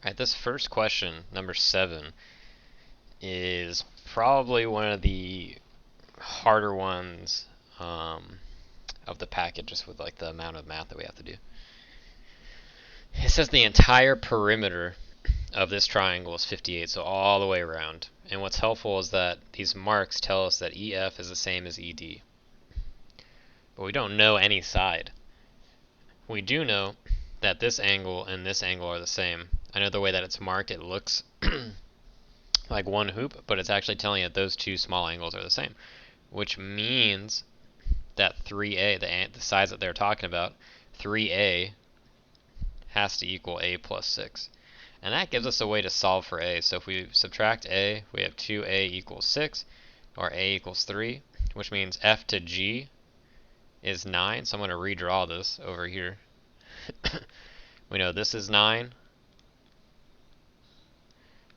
Alright, this first question, number 7, is probably one of the harder ones of the packet, just with like the amount of math that we have to do. It says the entire perimeter of this triangle is 58, so all the way around. And what's helpful is that these marks tell us that EF is the same as ED. But we don't know any side. We do know that this angle and this angle are the same. I know the way that it's marked, it looks like one hoop, but it's actually telling you that those two small angles are the same, which means that 3A, the size that they're talking about, 3A has to equal A plus 6. And that gives us a way to solve for A. So if we subtract A, we have 2A equals 6, or A equals 3, which means F to G is 9. So I'm going to redraw this over here. We know this is 9.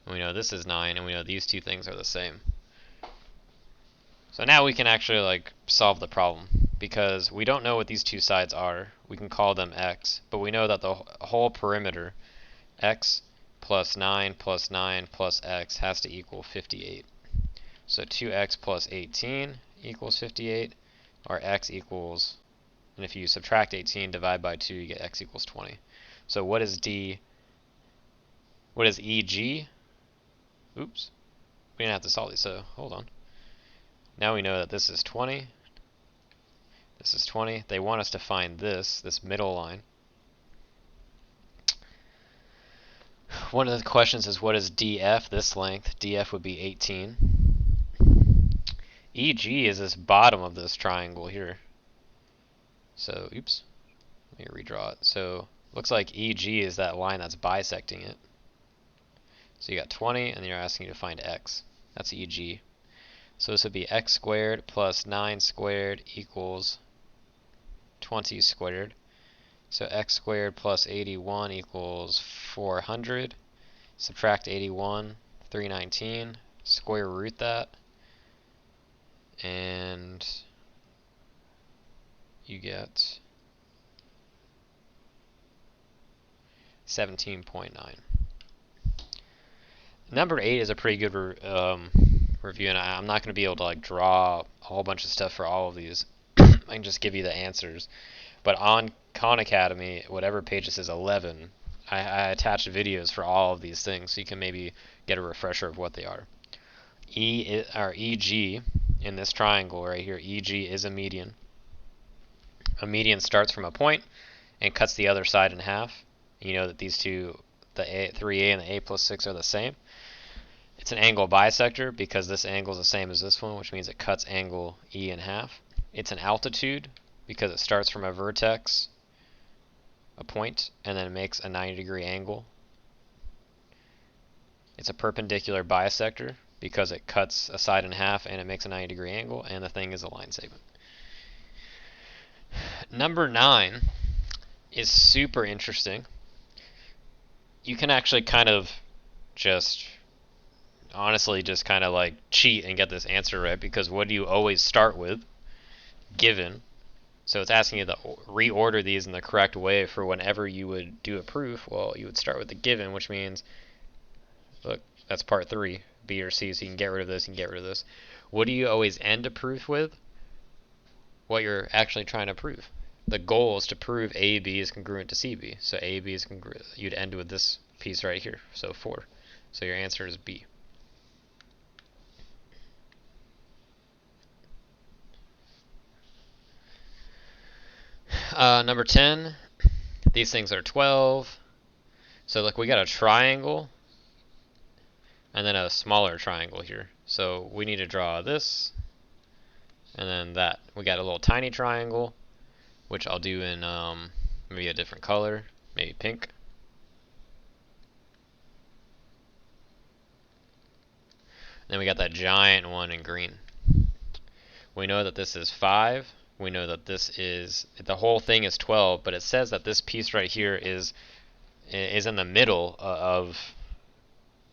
And we know this is 9, and we know these two things are the same. So now we can actually like solve the problem, because we don't know what these two sides are. We can call them x, but we know that the whole perimeter, x plus 9 plus 9 plus x, has to equal 58. So 2x plus 18 equals 58, or x equals, and if you subtract 18, divide by 2, you get x equals 20. So what is D? What is EG? Oops, we didn't have to solve these, so hold on. Now we know that this is 20. This is 20. They want us to find this middle line. One of the questions is, what is DF, this length? DF would be 18. EG is this bottom of this triangle here. So, oops, let me redraw it. So, looks like EG is that line that's bisecting it. So you got 20, and you're asking you to find x. That's EG. So this would be x squared plus 9 squared equals 20 squared. So x squared plus 81 equals 400. Subtract 81, 319. Square root that. And you get 17.9. Number 8 is a pretty good review, and I'm not going to be able to like draw a whole bunch of stuff for all of these. I can just give you the answers. But on Khan Academy, whatever page this is, 11, I attached videos for all of these things, so you can maybe get a refresher of what they are. EG in this triangle right here, EG is a median. A median starts from a point and cuts the other side in half. You know that these two, the 3A and the A plus 6, are the same. It's an angle bisector because this angle is the same as this one, which means it cuts angle E in half. It's an altitude because it starts from a vertex, a point, and then makes a 90-degree angle. It's a perpendicular bisector because it cuts a side in half and it makes a 90-degree angle, and the thing is a line segment. Number 9 is super interesting. You can actually kind of just honestly just kind of like cheat and get this answer right, because what do you always start with? Given. So it's asking you to reorder these in the correct way for whenever you would do a proof. Well, you would start with the given, which means, look, that's part 3, B or C, so you can get rid of this and get rid of this. What do you always end a proof with? What you're actually trying to prove. The goal is to prove AB is congruent to CB. So AB is congruent. You'd end with this piece right here, so 4. So your answer is B. Number 10, these things are 12. So look, we got a triangle and then a smaller triangle here. So we need to draw this and then that. We got a little tiny triangle, which I'll do in maybe a different color, maybe pink. Then we got that giant one in green. We know that this is 5. We know that this is, the whole thing is 12, but it says that this piece right here is in the middle of,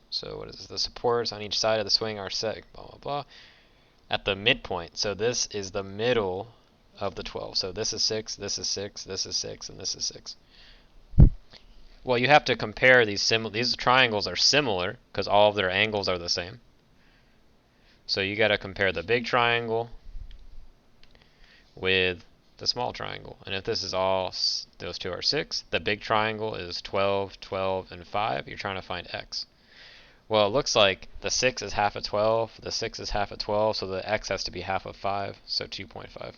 so what is this? The supports on each side of the swing are set, blah, blah, blah, at the midpoint. So this is the middle of the 12. So this is 6, this is 6, this is 6, and this is 6. Well, you have to compare these triangles are similar because all of their angles are the same. So you got to compare the big triangle with the small triangle. And if this is all, those two are 6, the big triangle is 12, 12, and 5, you're trying to find x. Well, it looks like the 6 is half of 12, the 6 is half of 12, so the x has to be half of 5, so 2.5.